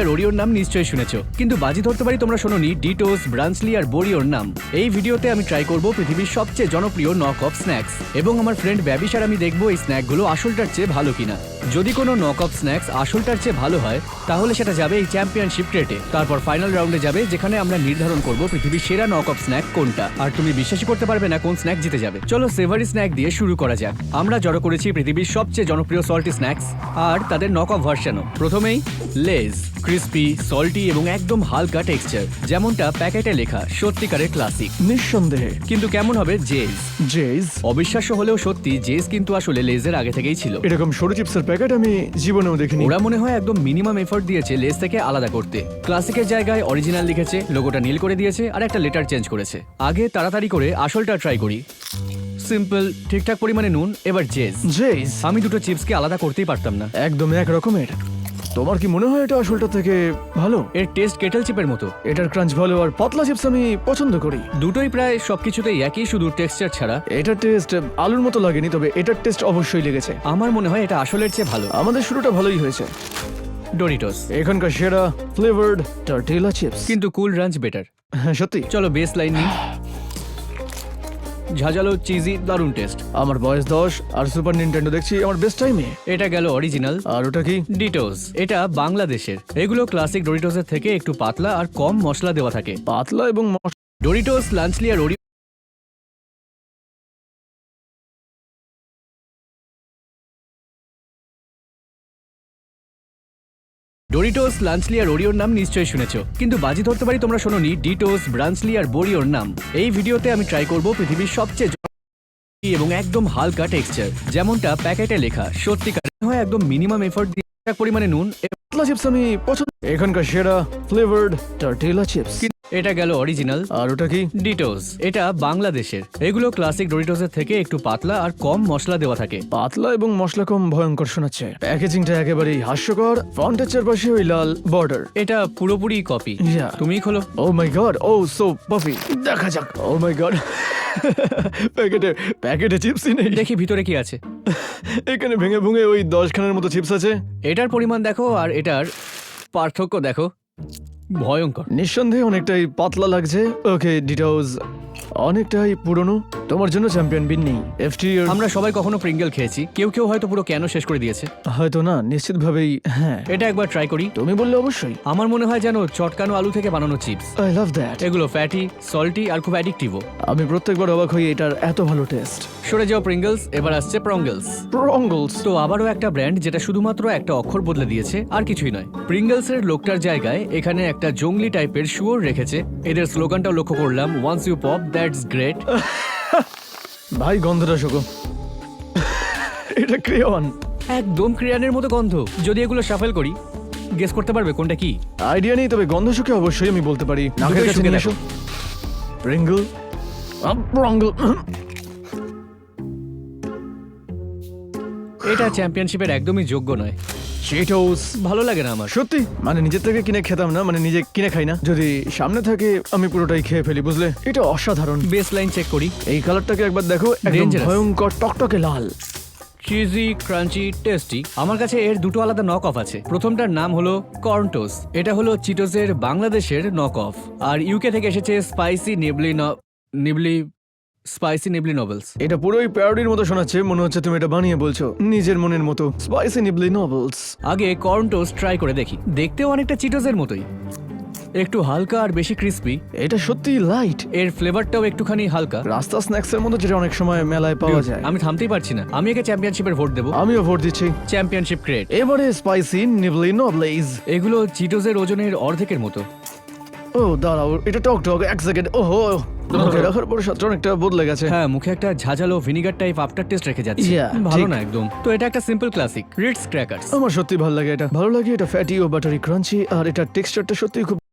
আর ওরিওর নাম নিশ্চয়ই শুনেছো, কিন্তু বাজি ধরতে পারি তোমরা শোনোনি ডিটোস, ব্রাঞ্চলি আর বোরিওর নাম। এই ভিডিওতে আমি ট্রাই করব পৃথিবীর সবচেয়ে জনপ্রিয় নক অফ স্ন্যাক্স, এবং আমার ফ্রেন্ড ব্যাবিশ আর আমি দেখবো এই স্ন্যাকগুলো আসলটার চেয়ে ভালো কিনা। যদি কোনো নক অফ স্ন্যাক্স আসলটার চেয়ে ভালো হয় তাহলে সেটা যাবে এই চ্যাম্পিয়নশিপ ক্রেটে। তারপর ফাইনাল রাউন্ডে যাবে যেখানে আমরা নির্ধারণ করব পৃথিবীর সেরা নক অফ স্ন্যাক কোনটা। আর তুমি বিশ্বাসই করতে পারবে না কোন স্ন্যাক জিতে যাবে। চলো সেভারি স্ন্যাক দিয়ে শুরু করা যাক। আমরা জড়ো করেছি পৃথিবীর সবচেয়ে জনপ্রিয় সল্টি স্ন্যাক্স আর তাদের নক অফ ভার্সনও। প্রথমেই লেজ, ক্রিস্পি, সল্টি এবং একদম হালকা টেক্সচার, যেমনটা প্যাকেটে লেখা, সত্যিকারের ক্লাসিক নিঃসন্দেহে। কিন্তু কেমন হবে জেজ? জেজ অবিশ্বাস্য হলেও সত্যি, জেজ কিন্তু আসলে লেজের আগে থেকেই ছিল। এরকম সরু চিপসের প্যাকেট আমি জীবনেও দেখিনি। ওরা মনে হয় একদম মিনিমাম এফোর্ট দিয়েছে লেজ থেকে আলাদা করতে। ক্লাসিকের জায়গায় অরিজিনাল লিখেছে, লোগোটা নীল করে দিয়েছে আর একটা লেটার চেঞ্জ করেছে। আগে তাড়াতাড়ি করে আসলটা ট্রাই করি। সিম্পল, ঠিকঠাক পরিমাণে নুন। এবার জেজ। জেজ আমি দুটো চিপসকে আলাদা করতেই পারতাম না। একদম এক রকমের। তোমার কি মনে হয় এটা আসলটা থেকে ভালো? এর টেস্ট কেটেল চিপের মতো। এটার ক্রাঞ্চ ভালো আর পাতলা চিপস আমি পছন্দ করি। দুটোই প্রায় সবকিছুতেই একই, শুধু টেক্সচার ছাড়া। এটার টেস্ট আলুর মতো লাগেনি, তবে এটার টেস্ট অবশ্যই লেগেছে। আমার মনে হয় এটা আসলের চেয়ে ভালো। আমাদের শুরুটা ভালোই হয়েছে। ডোরিটোস এখানকার সেরা ফ্লেভারড টর্টিলা চিপস। কিন্তু কুল রাঞ্চ বেটার। হ্যাঁ সত্যি। চলো বেস লাইন নিই। ঝাঁঝালো, চিজি, দারুণ টেস্ট। আমার বয়স 10 আর সুপার নিনটেন্ডো দেখছি আমার বেস্ট টাইমে। এটা গেল অরিজিনাল। আর ওটা কি? ডিটোস। এটা বাংলাদেশের। এগুলো ক্লাসিক ডোরিটোসের থেকে একটু পাতলা আর কম মশলা দেওয়া থাকে। পাতলা এবং ডোরিটোস, লাঞ্চলি আর ওরিও ডোরিটোস, লাঞ্চলি আর ওরিওর নাম নিশ্চয়ই শুনেছো, কিন্তু বাজি ধরতে পারি তোমরা শোনোনি ডিটোস, ব্রাঞ্চলি আর বোরিওর নাম। এই ভিডিওতে আমি ট্রাই করব পৃথিবীর সবচেয়ে এবং একদম হালকা টেক্সচার, যেমনটা প্যাকেটে লেখা, সত্যিকার হয় একদম মিনিমাম এফোর্ট দিয়ে পরিমাণে নুন। পাতলা চিপস আমি পছন্দ। এখানকার সেরা ফ্লেভারড টর্টিলা চিপস। এটা গেল অরিজিনাল। আর ওটা কি? ডিটোস। এটা বাংলাদেশের। এগুলো ক্লাসিক ডোরিটোসের থেকে একটু পাতলা আর কম মশলা দেওয়া থাকে। পাতলা এবং মশলা কম ভয়ঙ্কর শোনাচ্ছে। প্যাকেজিংটা একেবারেই হাস্যকর। ফন্টের চারপাশে ওই লাল বর্ডার। এটা পুরোপুরি কপি। Yeah. তুমিই খোলো। ও মাই গড, ও সো পাফি। দেখা যাক। ও মাই গড, প্যাকেটে চিপসই নেই। দেখি ভিতরে কি আছে। এখানে ভেঙে ভেঙে ওই 10 খানের মতো চিপস আছে। এটার পরিমাণ দেখো আর এটার পার্থক্য দেখো, ভয়ঙ্কর। নিঃসন্দেহে অনেকটাই পাতলা লাগছে। ওকে ডিটোস অনেকটাই পুরনো। তোমার জন্য চ্যাম্পিয়ন বিন নেই। এফটি আমরা সবাই কখনো প্রিঙ্গেল খেয়েছি, কেউ কেউ হয়তো পুরো ক্যানও শেষ করে দিয়েছে। হয়তো না, নিশ্চিতভাবেই হ্যাঁ। এটা একবার ট্রাই করি। তুমি বললে অবশ্যই। আমার মনে হয় যেন চটকানো আলু থেকে বানানো চিপস। I love that. এগুলো ফ্যাটি, সল্টি আর খুব অ্যাডিকটিভও। আমি প্রত্যেকবার অবাক হই এটার এত ভালো টেস্ট। সরে যাও প্রিঙ্গলস, এবার আসছে প্রঙ্গলস। প্রঙ্গলস তো আবারও একটা ব্র্যান্ড যেটা শুধুমাত্র একটা অক্ষর বদলে দিয়েছে, আর কিছুই নয়। প্রিঙ্গলস এর লোকটার জায়গায় এখানে একটা জঙ্গলি টাইপের শুয়োর রেখেছে। এদের স্লোগানটাও লক্ষ্য করলাম, once you pop that's great. ভাই গন্ধটা শোকো। এটা ক্রেয়ন। একদম ক্রেয়ানের মতো গন্ধ। যদি এগুলো শাফেল করি, গেস করতে পারবে কোনটা কি? আইডিয়া নেই, তবে গন্ধ শুকে অবশ্যই আমি বলতে পারি। নাকের কাছে শুকে নিয়ে দেখো। এসো। প্রিঙ্গল। প্রঙ্গল। এটা চ্যাম্পিয়নশিপের একদমই যোগ্য নয়। চিটোস ভালো লাগে না আমার। সত্যি, মানে নিজের থেকে কিনে খেতাম না, মানে নিজে কিনে খাই না। যদি সামনে থাকে আমি পুরোটাই খেয়ে ফেলি, বুঝলে? এটা অসাধারণ। বেস লাইন চেক করি। এই কালারটাকে একবার দেখো, একদম Dangerous. ভয়ঙ্কর টকটকে লাল। Cheesy, crunchy, tasty. আমার কাছে এর দুটো আলাদা নক অফ আছে। প্রথমটার নাম হলো কর্নটোস। এটা হলো চিটোসের বাংলাদেশের নক অফ। আর ইউকে থেকে এসেছে স্পাইসি নিবলি নভেলস। এটা পুরোই প্যারোডির মতো শোনাচ্ছে। মনে হচ্ছে তুমি এটা বানিয়ে বলছো নিজের মনের মতো। Spicy nibbly novels. আগে কর্নটোস ট্রাই করে দেখি। দেখতেও অনেকটা চিটোসের মতোই, একটু হালকা আর বেশি ক্রিস্পি। এটা সত্যি লাইট। এর ফ্লেভারটাও একটুখানি হালকা। রাস্তা স্ন্যাক্সের মতো, যেটা অনেক সময় মেলায় পাওয়া যায়। আমি থামতেই পারছি না। আমি একে চ্যাম্পিয়নশিপের ভোট দেবো। আমিও ভোট দিচ্ছি। Championship crate. এবারে স্পাইসি নিবলি নভেলস। এগুলো চিটোসের ওজনের অর্ধেকের মতো। ও দাঁড়াও, এটা টক টক। এক সেকেন্ড। ওহো, মুখে রাখার পর স্বাদটা অনেকটা বদলে গেছে। হ্যাঁ, মুখে একটা ঝাঁঝালো ভিনিগার টাইপ আফটার টেস্ট রেখে যাচ্ছে। Yeah, ভালো ঠিক। না একদম। তো এটা একটা সিম্পল ক্লাসিক রিটস ক্র্যাকারস। আমার সত্যি ভালো লাগে এটা। ভালো লাগে এটা ফ্যাটি ও বাটারি ক্রাঞ্চি, আর এটার টেক্সচারটা সত্যি খুব